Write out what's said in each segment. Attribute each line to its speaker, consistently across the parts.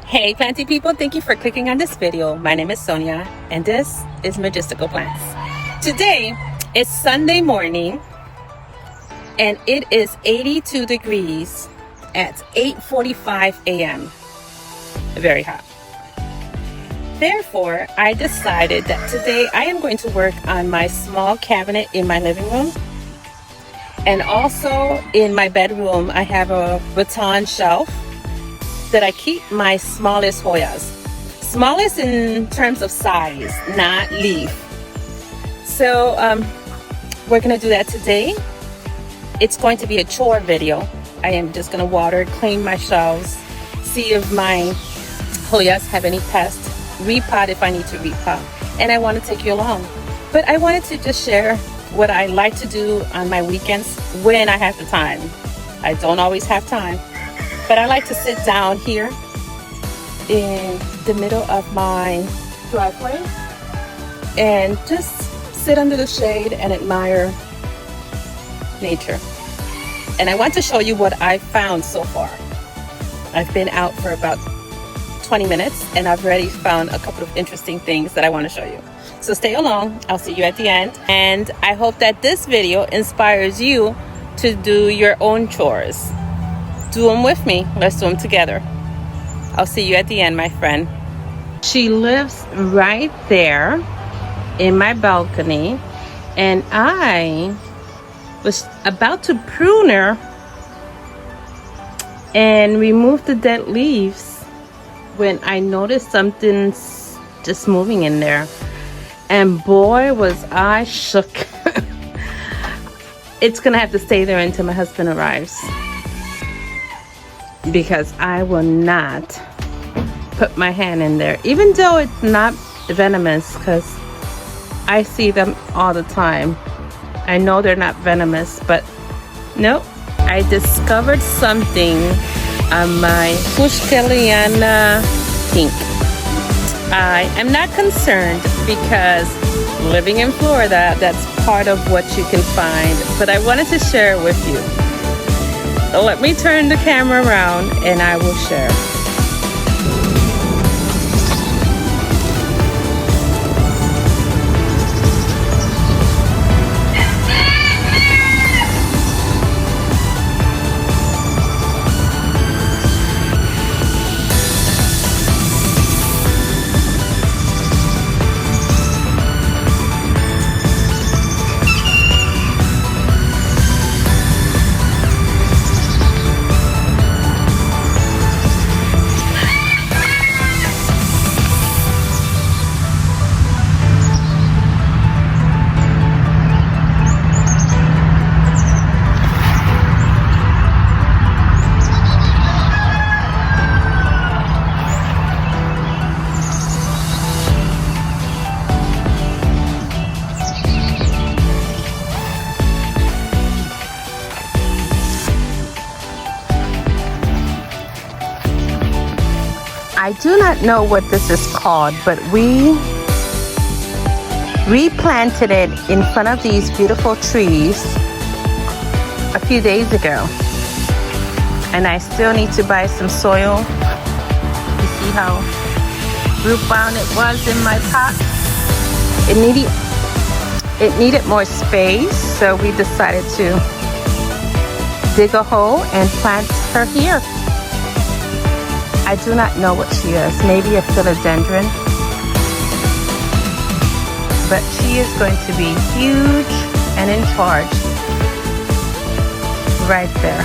Speaker 1: Hey planty people, thank you for clicking on this video. My name is Sonia and this is Majestical Plants. Today is Sunday morning and it is 82 degrees at 8:45 a.m. Very hot. Therefore, I decided that today I am going to work on my small cabinet in my living room. And also in my bedroom, I have a rattan shelf that I keep my smallest Hoyas. Smallest in terms of size, not leaf. So we're gonna do that today. It's going to be a chore video. I am just gonna water, clean my shelves, see if my Hoyas have any pests, repot if I need to repot. And I want to take you along. But I wanted to just share what I like to do on my weekends when I have the time. I don't always have time. But I like to sit down here in the middle of my driveway and just sit under the shade and admire nature. And I want to show you what I found so far. I've been out for about 20 minutes and I've already found a couple of interesting things that I want to show you. So stay along. I'll see you at the end. And I hope that this video inspires you to do your own chores. Do them with me. Let's do them together. I'll see you at the end, my friend. She lives right there in my balcony, and I was about to prune her and remove the dead leaves when I noticed something's just moving in there. And boy, was I shook. It's gonna have to stay there until my husband arrives, because I will not put my hand in there, even though it's not venomous, because I see them all the time. I know they're not venomous, but nope. I discovered something on my Fushkeliana pink. I am not concerned because living in Florida, that's part of what you can find, but I wanted to share it with you. Let me turn the camera around and I will share. I do not know what this is called, but we replanted it in front of these beautiful trees a few days ago. And I still need to buy some soil. You see how root bound it was in my pot? It needed more space, so we decided to dig a hole and plant her here. I do not know what she is. Maybe a philodendron. But she is going to be huge and in charge right there.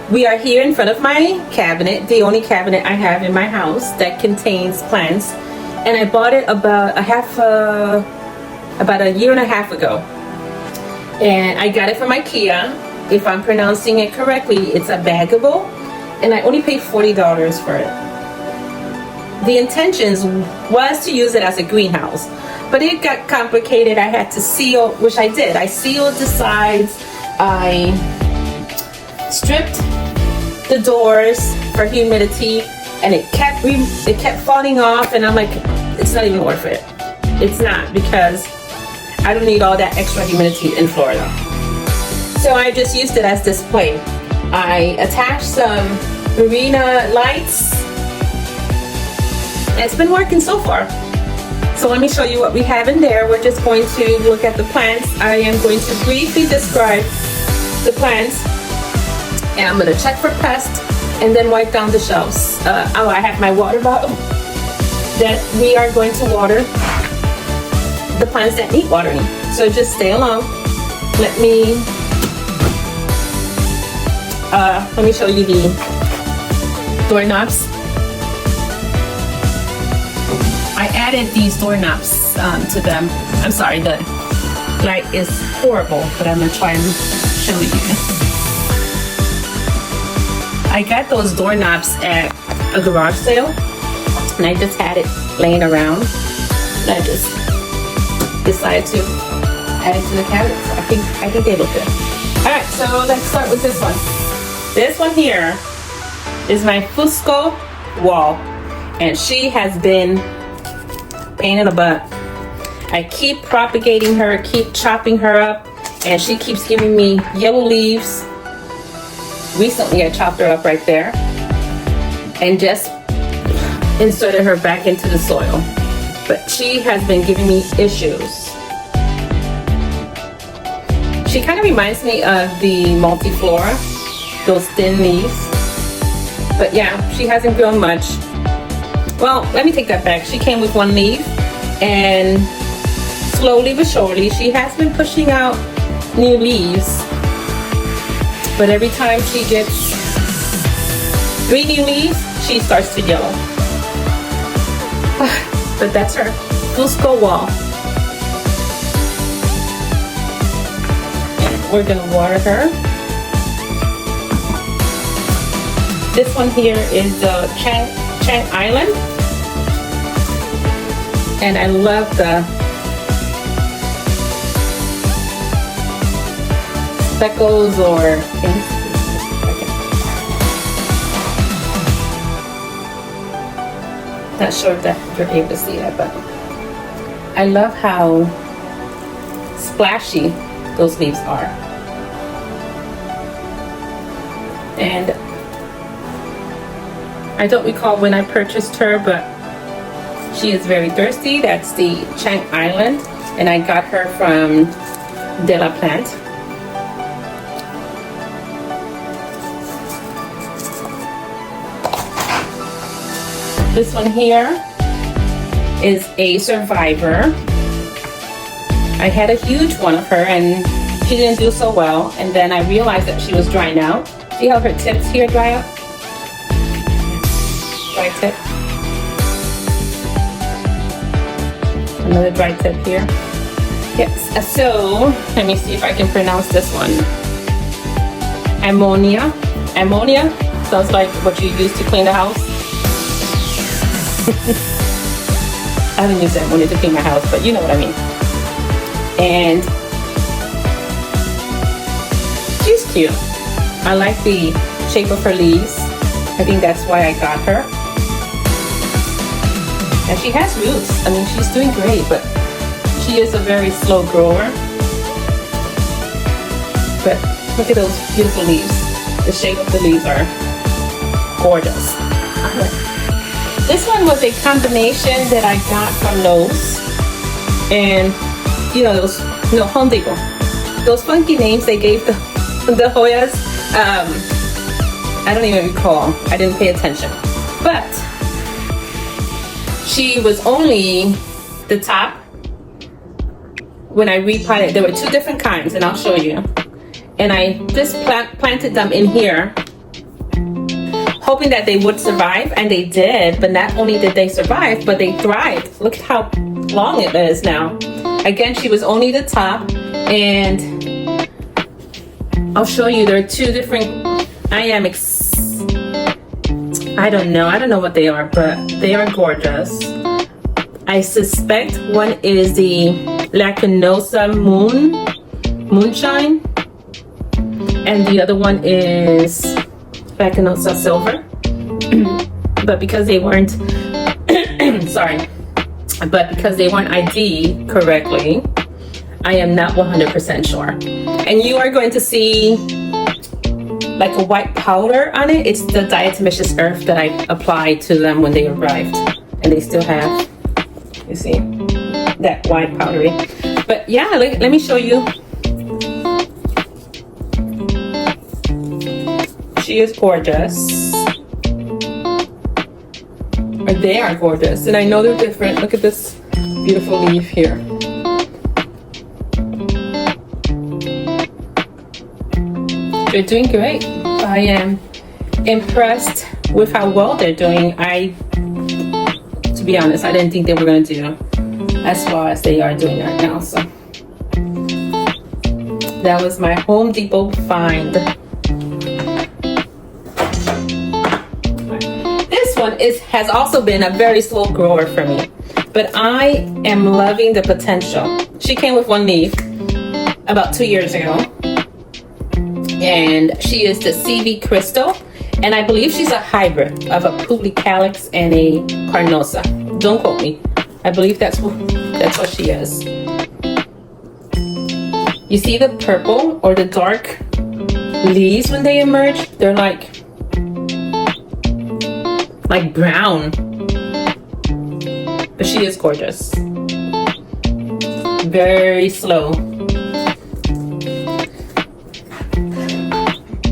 Speaker 1: We are here in front of my cabinet, the only cabinet I have in my house that contains plants, and I bought it about a year and a half ago, and I got it from IKEA. If I'm pronouncing it correctly, it's a Baggebo, and I only paid $40 for it. The intentions was to use it as a greenhouse, but it got complicated. I had to seal, which I did. I sealed the sides. I stripped the doors for humidity, and it kept falling off, and I'm like, it's not even worth it. It's not, because I don't need all that extra humidity in Florida. So I just used it as display. I attached some marina lights. It's been working so far. So let me show you what we have in there. We're just going to look at the plants. I am going to briefly describe the plants, and I'm going to check for pests and then wipe down the shelves. I have my water bottle that we are going to water the plants that need watering. So just stay along. Let me show you the doorknobs. I added these doorknobs to them. I'm sorry, the light is horrible, but I'm gonna try and show you. I got those doorknobs at a garage sale, and I just had it laying around, and I just decided to add it to the cabinet. So I think they look good. All right, so let's start with this one. This one here is my Fusco wall, and she has been pain in the butt. I keep propagating her, keep chopping her up, and she keeps giving me yellow leaves. Recently I chopped her up right there and just inserted her back into the soil, but she has been giving me issues. She kind of reminds me of the multiflora, those thin leaves, but yeah, she hasn't grown much. Well, let me take that back. She came with one leaf, and slowly but surely she has been pushing out new leaves, but every time she gets 3 new leaves, she starts to yellow. But that's her Fusco wall. And we're gonna water her. This one here is the Chang Island, and I love the speckles or things. Not sure if that you're able to see that, but I love how splashy those leaves are. And I don't recall when I purchased her, but she is very thirsty. That's the Chang Island, and I got her from De La Plante. This one here is a survivor. I had a huge one of her, and she didn't do so well, and then I realized that she was drying out. See how her tips here dry out? Dry tip. Another dry tip here. Yes, so let me see if I can pronounce this one. Ammonia. Ammonia sounds like what you use to clean the house. I haven't used ammonia to clean my house, but you know what I mean. And she's cute. I like the shape of her leaves. I think that's why I got her. And she has roots. I mean, she's doing great, but she is a very slow grower. But look at those beautiful leaves. The shape of the leaves are gorgeous. This one was a combination that I got from Lowe's. And, you know, those, Home Depot. Those funky names they gave the Hoyas. I don't even recall. I didn't pay attention. But she was only the top. When I repotted, there were 2 different kinds, and I'll show you. And I just planted them in here hoping that they would survive, and they did. But not only did they survive, but they thrived. Look how long it is now. Again, she was only the top, and I'll show you. There are two different. I don't know what they are, but they are gorgeous. I suspect one is the Lacanosa Moonshine, and the other one is Lacanosa Silver. But because they weren't, sorry, but because they weren't ID'd correctly, I am not 100% sure. And you are going to see like a white powder on it. It's the diatomaceous earth that I applied to them when they arrived, and they still have, you see, that white powdery. But yeah, let me show you. She is gorgeous. Or they are gorgeous, and I know they're different. Look at this beautiful leaf here. They're doing great. I am impressed with how well they're doing. To be honest, I didn't think they were going to do as well as they are doing right now. So that was my Home Depot find. This one has also been a very slow grower for me, but I am loving the potential. She came with one leaf about 2 years ago. And she is the CV Crystal, and I believe she's a hybrid of a Publicalyx and a Carnosa. Don't quote me. I believe that's what she is. You see the purple or the dark leaves when they emerge? They're like brown. But she is gorgeous. Very slow.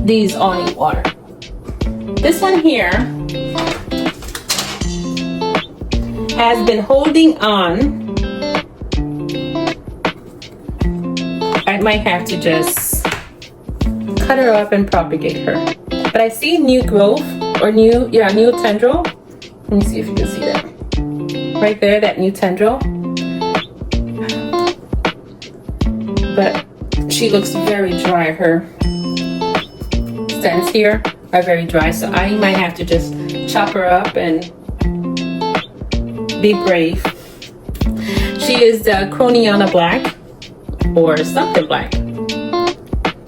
Speaker 1: These all need water. This one here has been holding on. I might have to just cut her up and propagate her. But I see new growth or new tendril. Let me see if you can see that. Right there, that new tendril. But she looks very dry. Her stems here are very dry, so I might have to just chop her up and be brave. She is the Croniana Black or something black.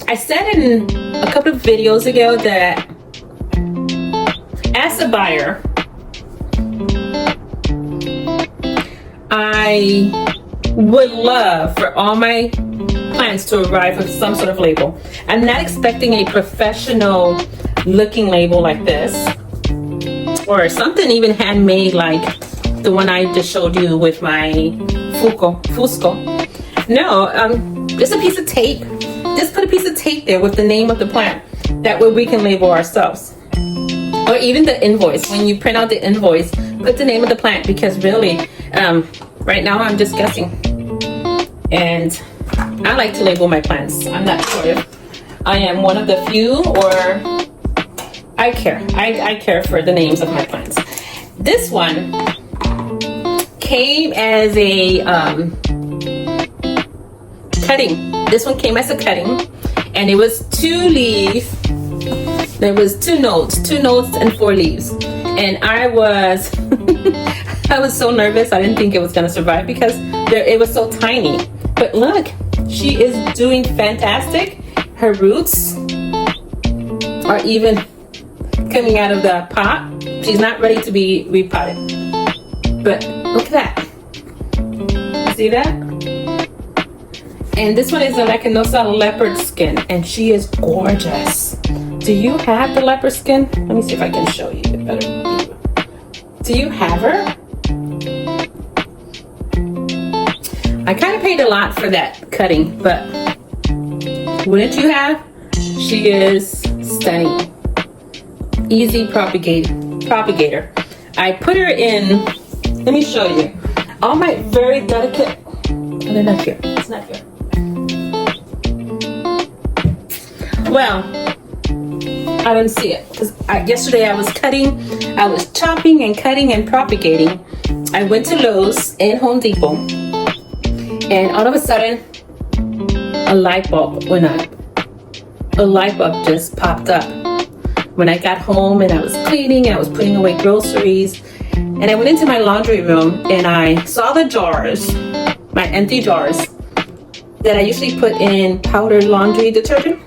Speaker 1: I said in a couple of videos ago that as a buyer, I would love for all my plants to arrive with some sort of label. I'm not expecting a professional looking label like this, or something even handmade like the one I just showed you with my Fusco. No, just a piece of tape. Just put a piece of tape there with the name of the plant. That way we can label ourselves. Or even the invoice. When you print out the invoice, put the name of the plant, because really, right now I'm just guessing. And I like to label my plants. I'm not sure if I am one of the few, or I care. I care for the names of my plants. This one came as a cutting. This one came as a cutting, and it was 2 leaves. There was 2 nodes and 4 leaves. And I was I was so nervous. I didn't think it was gonna survive because it was so tiny. But look, she is doing fantastic. Her roots are even coming out of the pot. She's not ready to be repotted. But look at that. See that? And this one is a Lacanosa leopard skin, and she is gorgeous. Do you have the leopard skin? Let me see if I can show you a better view. Do you have her? I kind of paid a lot for that cutting, but wouldn't you have? She is stunning. Easy propagator. I put her in, let me show you. All my very delicate, oh, they're not here, it's not here. Well, I didn't see it because yesterday I was chopping and cutting and propagating. I went to Lowe's and Home Depot, and all of a sudden a light bulb went up. A light bulb just popped up when I got home, and I was cleaning, I was putting away groceries, and I went into my laundry room and I saw the jars, my empty jars that I usually put in powdered laundry detergent.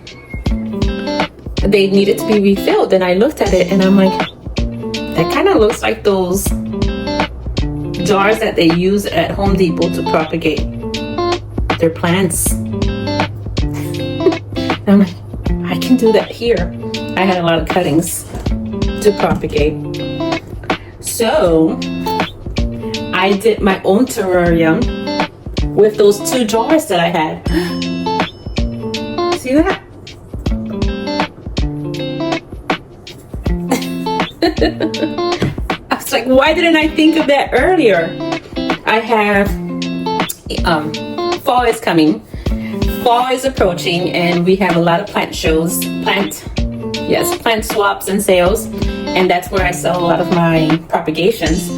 Speaker 1: They needed to be refilled, and I looked at it and I'm like, that kind of looks like those jars that they use at Home Depot to propagate their plants. I'm like, I can do that here. I had a lot of cuttings to propagate. So I did my own terrarium with those 2 jars that I had. See that? I was like, why didn't I think of that earlier? I have fall is coming. Fall is approaching, and we have a lot of plant shows, plant swaps and sales, and that's where I sell a lot of my propagations.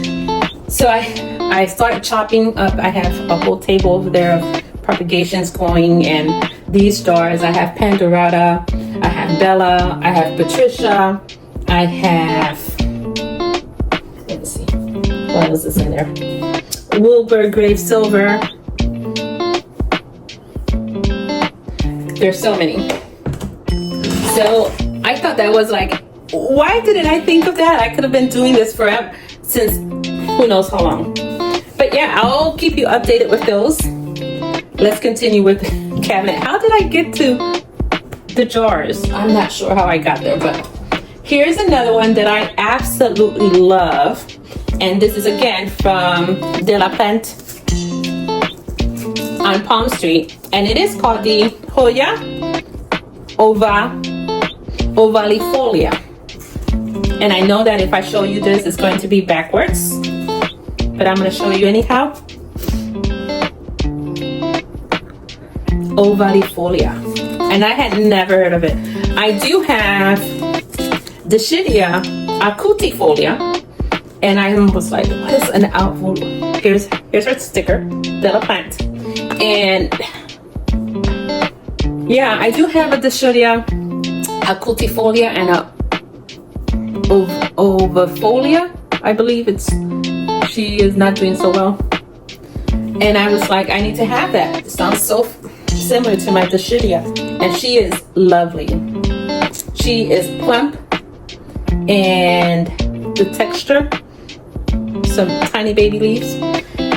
Speaker 1: So I started chopping up. I have a whole table over there of propagations going, and these jars, I have Pandorata, I have Bella, I have Patricia, I have, let's see, what else is in there? Wilbur Grave Silver. There's so many. So I thought that was like, why didn't I think of that? I could have been doing this forever, since who knows how long. But yeah, I'll keep you updated with those. Let's continue with the cabinet. How did I get to the jars? I'm not sure how I got there, but here's another one that I absolutely love. And this is again from De La Plante on Palm Street. And it is called the Hoya ovalifolia. And I know that if I show you this, it's going to be backwards, but I'm going to show you anyhow. Ovalifolia. And I had never heard of it. I do have Dischidia acutifolia, and I was like, what is an outfolia? Here's her sticker, De La Plante. And yeah, I do have a Dischidia acutifolia and a ovifolia. I believe she is not doing so well. And I was like, I need to have that. It sounds so similar to my Dischidia. And she is lovely. She is plump, and the texture, some tiny baby leaves.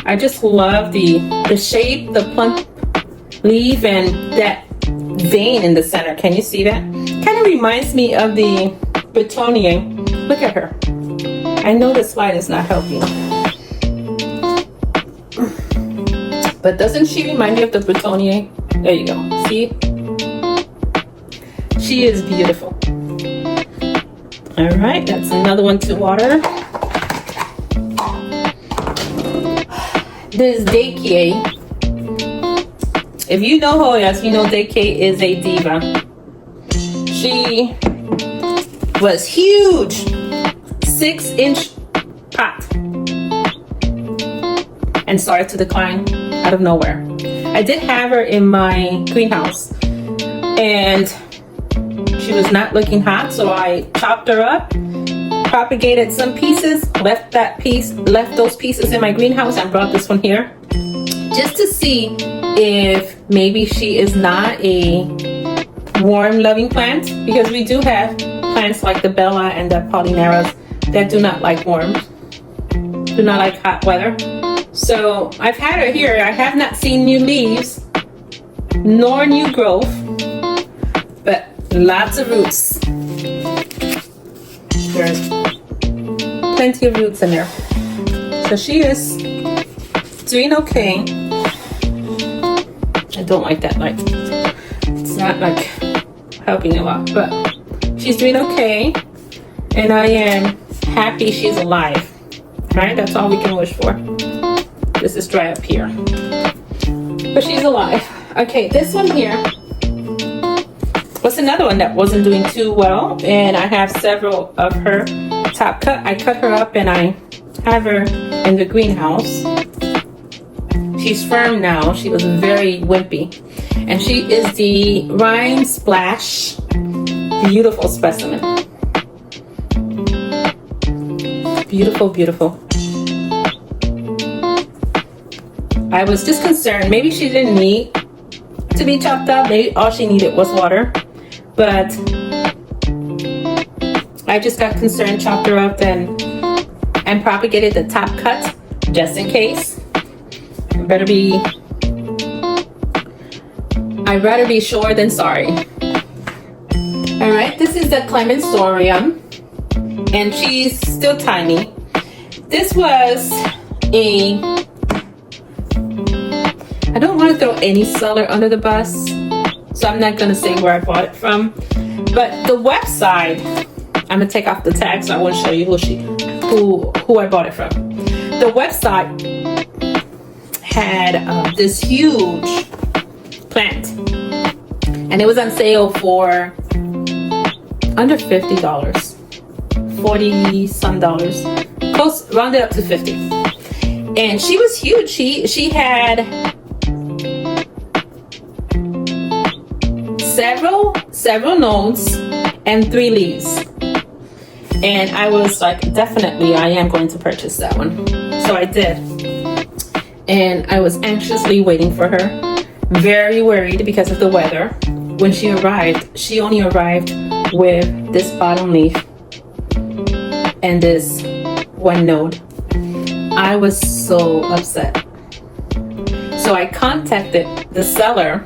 Speaker 1: I just love the shape, the plump leaf, and that vein in the center. Can you see that? Kind of reminds me of the Bretonnier. Look at her. I know this light is not helping, but doesn't she remind me of the Bretonnier? There you go. See? She is beautiful. All right, that's another one to water. This Decay. If you know Hoyas, you know Decay is a diva. She was huge, 6-inch pot, and started to decline out of nowhere. I did have her in my greenhouse, and she was not looking hot, so I chopped her up, propagated some pieces, left those pieces in my greenhouse, and brought this one here just to see if maybe she is not a warm loving plant, because we do have plants like the Bella and the Polyneras that do not like do not like hot weather. So I've had her here. I have not seen new leaves nor new growth, but lots of roots. There's plenty of roots in there. So she is doing okay. I don't like that light. It's not like helping a lot, but she's doing okay. And I am happy she's alive. Right? That's all we can wish for. This is dry up here, but she's alive. Okay, this one here was another one that wasn't doing too well, and I have several of her top cut. I cut her up and I have her in the greenhouse. She's firm now. She was very wimpy, and she is the Rhyme Splash beautiful specimen. Beautiful, beautiful. I was just concerned maybe she didn't need to be chopped up. Maybe all she needed was water, but I just got concerned, chopped her up and propagated the top cut just in case. I'd rather be sure than sorry. All right, this is the Clemensorium, and she's still tiny. This was I don't want to throw any seller under the bus, so I'm not going to say where I bought it from. But the website, I'm going to take off the tag so I want to show you who I bought it from. The website had this huge plant, and it was on sale for under $50, 40 some dollars, close, rounded up to 50. And she was huge. She had several nodes and 3 leaves, and I was like, definitely I am going to purchase that one. So I did, and I was anxiously waiting for her, very worried because of the weather. When she arrived, she only arrived with this bottom leaf and this 1 node. I was so upset. So I contacted the seller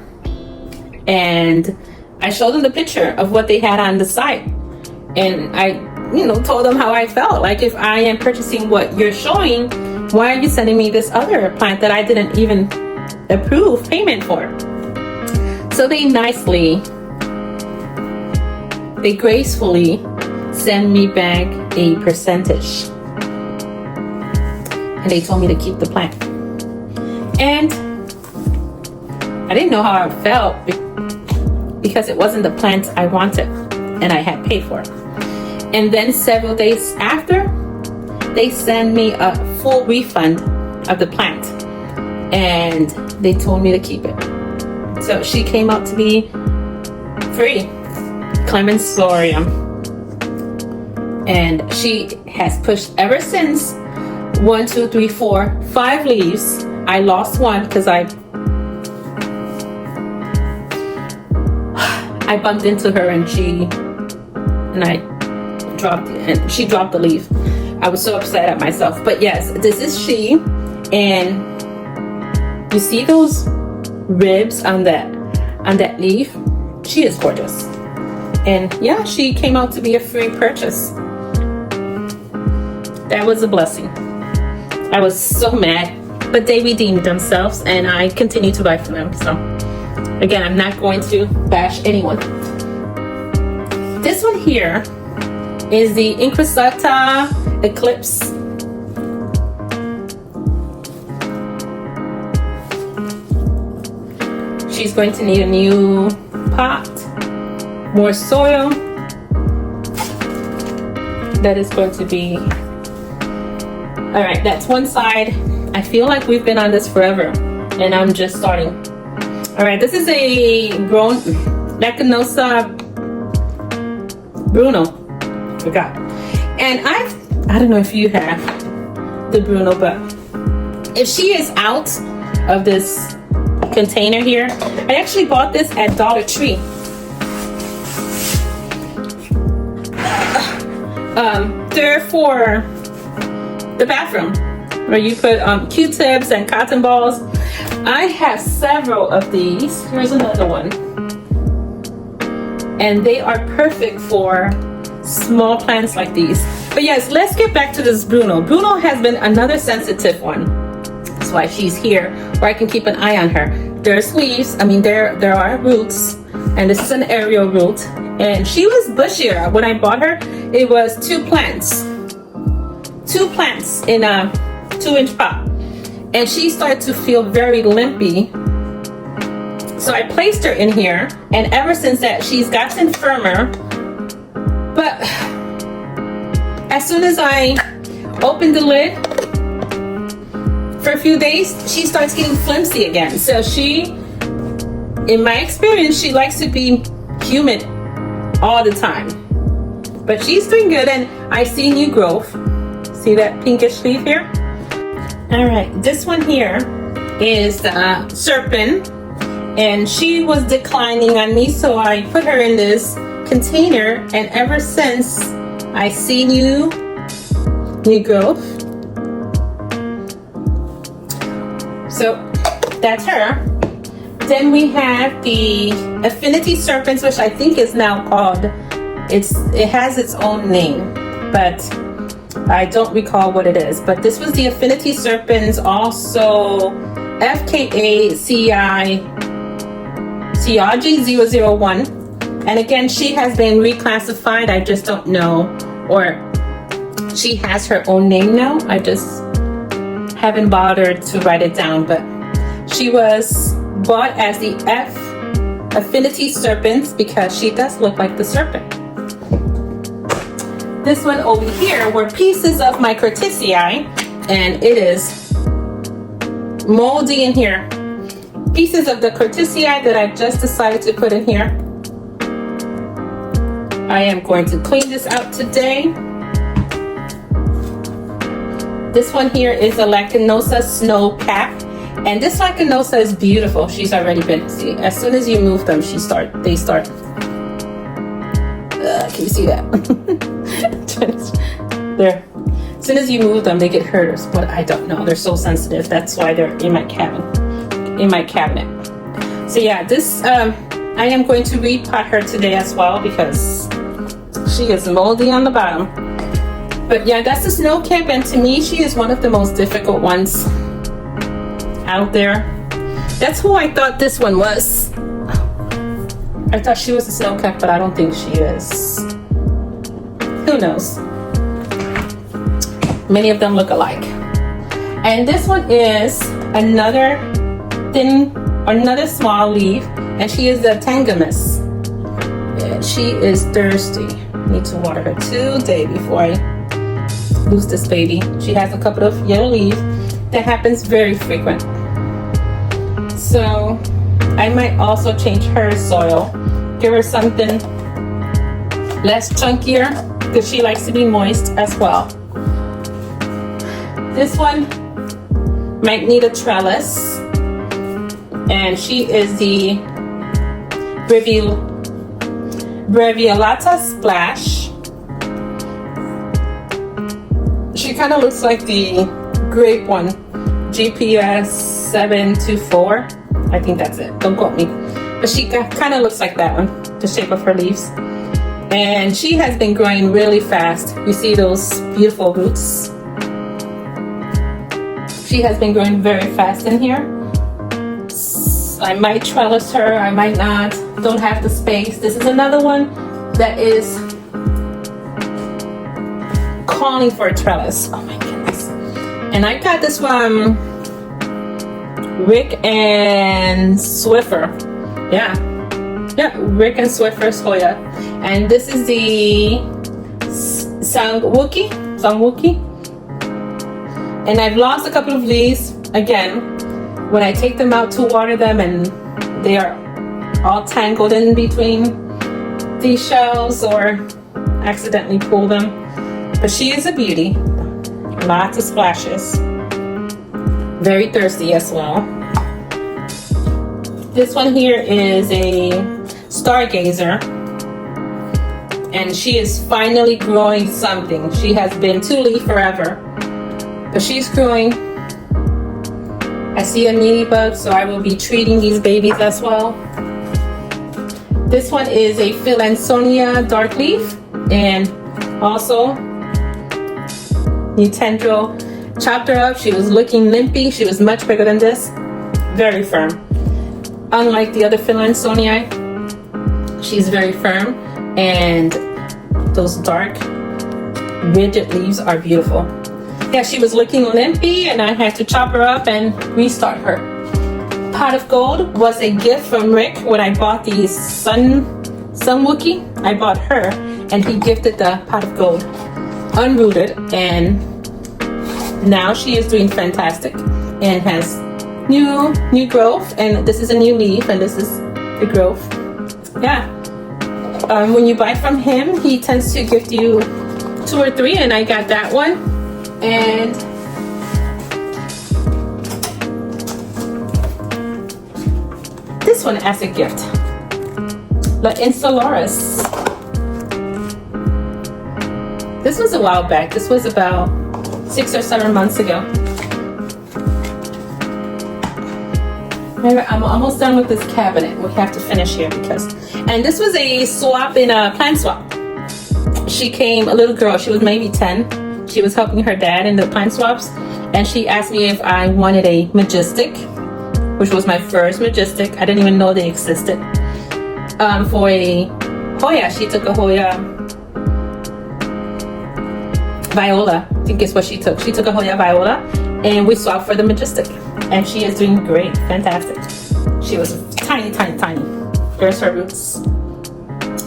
Speaker 1: and I showed them the picture of what they had on the site, and I told them how I felt. Like, if I am purchasing what you're showing, why are you sending me this other plant that I didn't even approve payment for? So they gracefully send me back a percentage, and they told me to keep the plant. And I didn't know how I felt because it wasn't the plant I wanted and I had paid for. And then several days after, they sent me a full refund of the plant, and they told me to keep it. So she came out to be free, Clemensorium, and she has pushed ever since. 1, 2, 3, 4, 5 leaves. I lost one because I bumped into her and she dropped the leaf. I was so upset at myself. But yes, this is she, and you see those ribs on that leaf? She is gorgeous. And yeah, she came out to be a free purchase. That was a blessing. I was so mad, but they redeemed themselves, and I continue to buy from them. So again, I'm not going to bash anyone. This one here is the Insecticidal Eclipse. She's going to need a new pot, more soil. That is going to be, all right, that's one side. I feel like we've been on this forever, and I'm just starting. All right, this is a grown Lacanosa Bruno. Forgot. And I don't know if you have the Bruno, but if she is out of this container here, I actually bought this at Dollar Tree. They're for the bathroom, where you put Q-tips and cotton balls. I have several of these. Here's another one. And they are perfect for small plants like these. But yes, let's get back to this Bruno. Bruno has been another sensitive one. That's why she's here, where I can keep an eye on her. There's leaves, there are roots, and this is an aerial root. And she was bushier. When I bought her, it was 2 plants in a 2-inch pot. And she started to feel very limpy So I placed her in here, and ever since that, she's gotten firmer. But as soon as I open the lid, for a few days, she starts getting flimsy again. So she, in my experience, she likes to be humid all the time. But she's doing good, and I see new growth. See that pinkish leaf here? All right, this one here is Serpent, and she was declining on me, so I put her in this container, and ever since I see new growth. So that's her. Then we have the Affinity Serpents, which I think is now called, it has its own name, but I don't recall what it is. But this was the Affinity Serpents, also FKA CRG001. And again, she has been reclassified. I just don't know, or she has her own name now. I just haven't bothered to write it down, but she was bought as the F Affinity Serpents because she does look like the serpent. This one over here were pieces of my Curtisii, and it is moldy in here. Pieces of the Curtisii that I just decided to put in here. I am going to clean this out today. This one here is a Lacanosa Snow Cap, and this Lacanosa is beautiful. She's already been, see, as soon as you move them, they start. Can you see that? There. As soon as you move them, they get hurt, but I don't know. They're so sensitive. That's why they're in my cabinet. So yeah, this I am going to repot her today as well because she is moldy on the bottom. But yeah, that's the snow cap, and to me, she is one of the most difficult ones out there. That's who I thought this one was. I thought she was a snow cap, but I don't think she is. Who knows? Many of them look alike. And this one is another small leaf, and she is the Tangamus. And she is thirsty. I need to water her today before I lose this baby. She has a couple of yellow leaves. That happens very frequent. So I might also change her soil. Give her something less chunkier because she likes to be moist as well. This one might need a trellis, and she is the Breviolata Splash. She kind of looks like the grape one, GPS 724. I think that's it. Don't quote me. But she kind of looks like that one, the shape of her leaves. And she has been growing really fast. You see those beautiful roots? She has been growing very fast in here. I might trellis her, I might not. Don't have the space. This is another one that is calling for a trellis. Oh my goodness. And I got this from Rick and Swiffer. Yeah, Rick and Swiffer's Hoya. And this is the Sangwookie. And I've lost a couple of leaves again when I take them out to water them, and they are all tangled in between these shells or accidentally pull them. But she is a beauty. Lots of splashes. Very thirsty as well. This one here is a Stargazer, and she is finally growing something. She has been two-leaf forever, but she's growing. I see a mealybug, so I will be treating these babies as well. This one is a Philansonia dark leaf, and also new tendril. Chopped her up. She was looking limpy. She was much bigger than this. Very firm. Unlike the other Philansonia, she's very firm, and those dark, rigid leaves are beautiful. Yeah, she was looking limpy, and I had to chop her up and restart her. pot of gold was a gift from Rick when I bought the Sun Wookie. I bought her, and he gifted the pot of gold, unrooted, and now she is doing fantastic and has new growth. And this is a new leaf, and this is the growth. Yeah. When you buy from him, he tends to gift you 2 or 3, and I got that one. And this one as a gift, La Insularis. This was a while back. This was about 6 or 7 months ago. I'm almost done with this cabinet. We have to finish here and this was a swap in a plant swap. She came, a little girl, she was maybe 10. She was helping her dad in the plant swaps, and she asked me if I wanted a majestic, which was my first majestic. I didn't even know they existed. For a Hoya, she took a Hoya Viola, I think is what she took. She took a Hoya Viola, and we swapped for the majestic. And she is doing great, fantastic. She was tiny. There's her roots.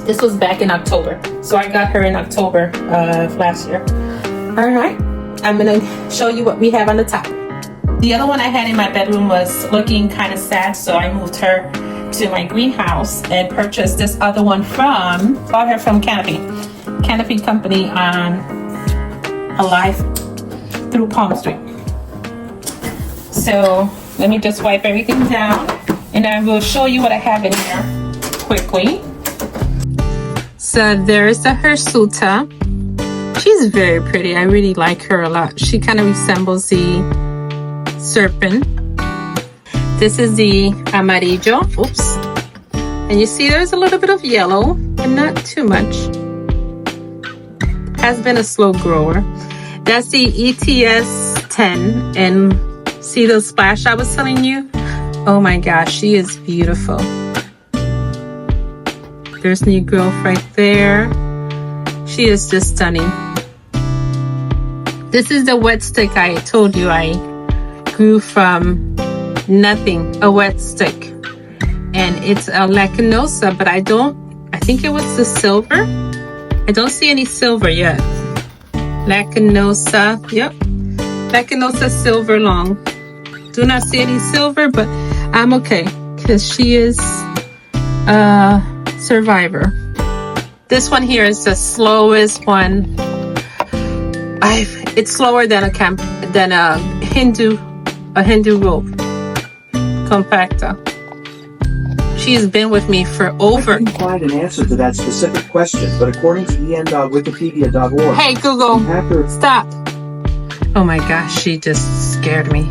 Speaker 1: This was back in October. So I got her in October of last year. All right, I'm gonna show you what we have on the top. The other one I had in my bedroom was looking kind of sad, so I moved her to my greenhouse and purchased this other one bought her from Canopy Company on Alive through Palm Street. So let me just wipe everything down, and I will show you what I have in here quickly. So there's the hirsuta. She's very pretty. I really like her a lot. She kind of resembles the serpent. This is the amarillo. Oops. And you see there's a little bit of yellow, but not too much. Has been a slow grower. That's the ETS 10, and see the splash I was telling you? Oh my gosh, she is beautiful. There's new growth right there. She is just stunning. This is the wet stick I told you I grew from nothing, a wet stick. And it's a lacanosa, but I think it was the silver. I don't see any silver yet. Lacanosa, yep. Lacanosa silver long. Do not see any silver, but I'm okay because she is a survivor. This one here is the slowest one. It's slower than a Hindu rope compacta. She's been with me for over.
Speaker 2: I couldn't find an answer to that specific question, but according to en.wikipedia.org,
Speaker 1: hey Google, stop! Oh my gosh, she just scared me.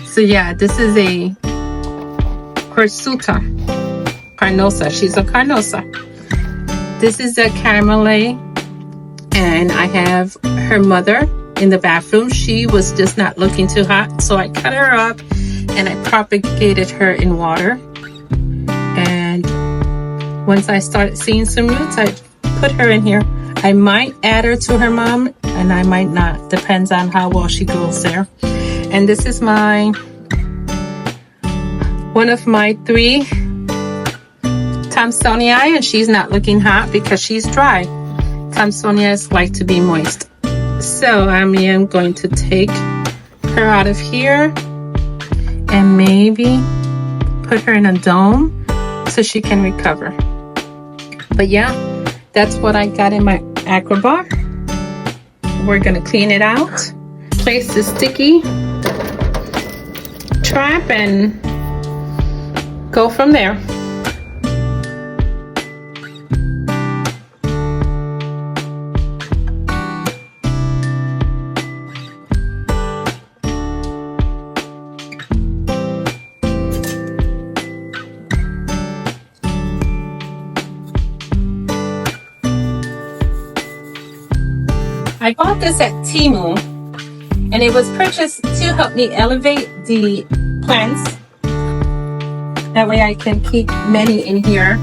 Speaker 1: So yeah, this is a hirsuta carnosa. She's a carnosa. This is a caramele, and I have her mother in the bathroom. She was just not looking too hot, so I cut her up and I propagated her in water. And once I started seeing some roots, I put her in here. I might add her to her mom, and I might not. Depends on how well she grows there. And this is one of my 3 Thomsonii, and she's not looking hot because she's dry. Thomsonias like to be moist. So I am going to take her out of here and maybe put her in a dome so she can recover. But yeah, that's what I got in my Acrobar. We're gonna clean it out, place the sticky trap, and go from there. I bought this at Temu, and it was purchased to help me elevate the plants. That way I can keep many in here.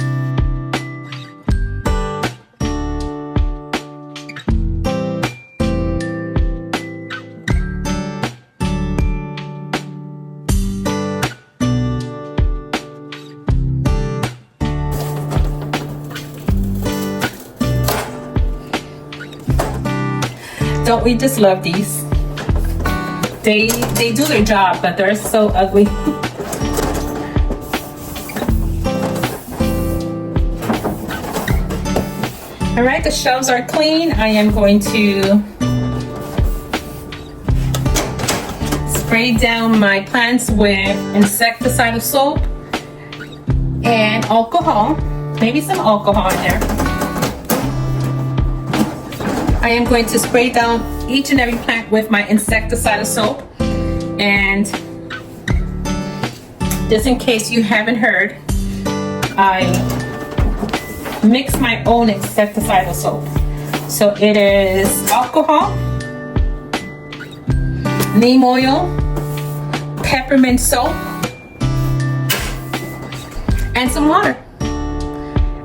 Speaker 1: Don't we just love these? They do their job, but they're so ugly. All right, the shelves are clean. I am going to spray down my plants with insecticidal soap and alcohol, maybe some alcohol in there. I am going to spray down each and every plant with my insecticidal soap, and just in case you haven't heard, I mix my own insecticidal soap. So it is alcohol, neem oil, peppermint soap, and some water.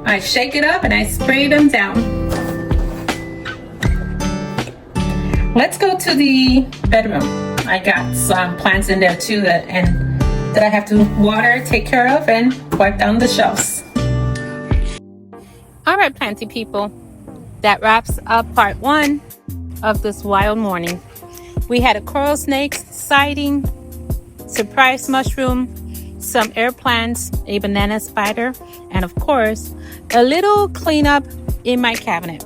Speaker 1: I shake it up and I spray them down. Let's go to the bedroom. I got some plants in there too that I have to water, take care of, and wipe down the shelves. All right, planty people, that wraps up part 1 of this wild morning. We had a coral snake sighting, surprise mushroom, some air plants, a banana spider, and of course, a little cleanup in my cabinet.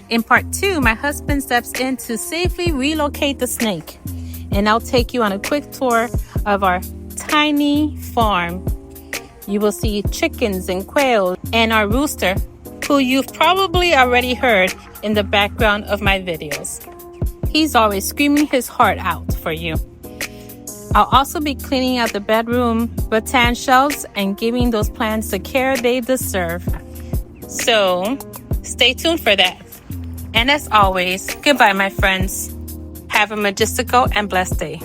Speaker 1: In part 2, my husband steps in to safely relocate the snake, and I'll take you on a quick tour of our tiny farm. You will see chickens and quails and our rooster, who you've probably already heard in the background of my videos. He's always screaming his heart out for you. I'll also be cleaning out the bedroom rattan shelves and giving those plants the care they deserve. So stay tuned for that. And as always, goodbye, my friends. Have a majestical and blessed day.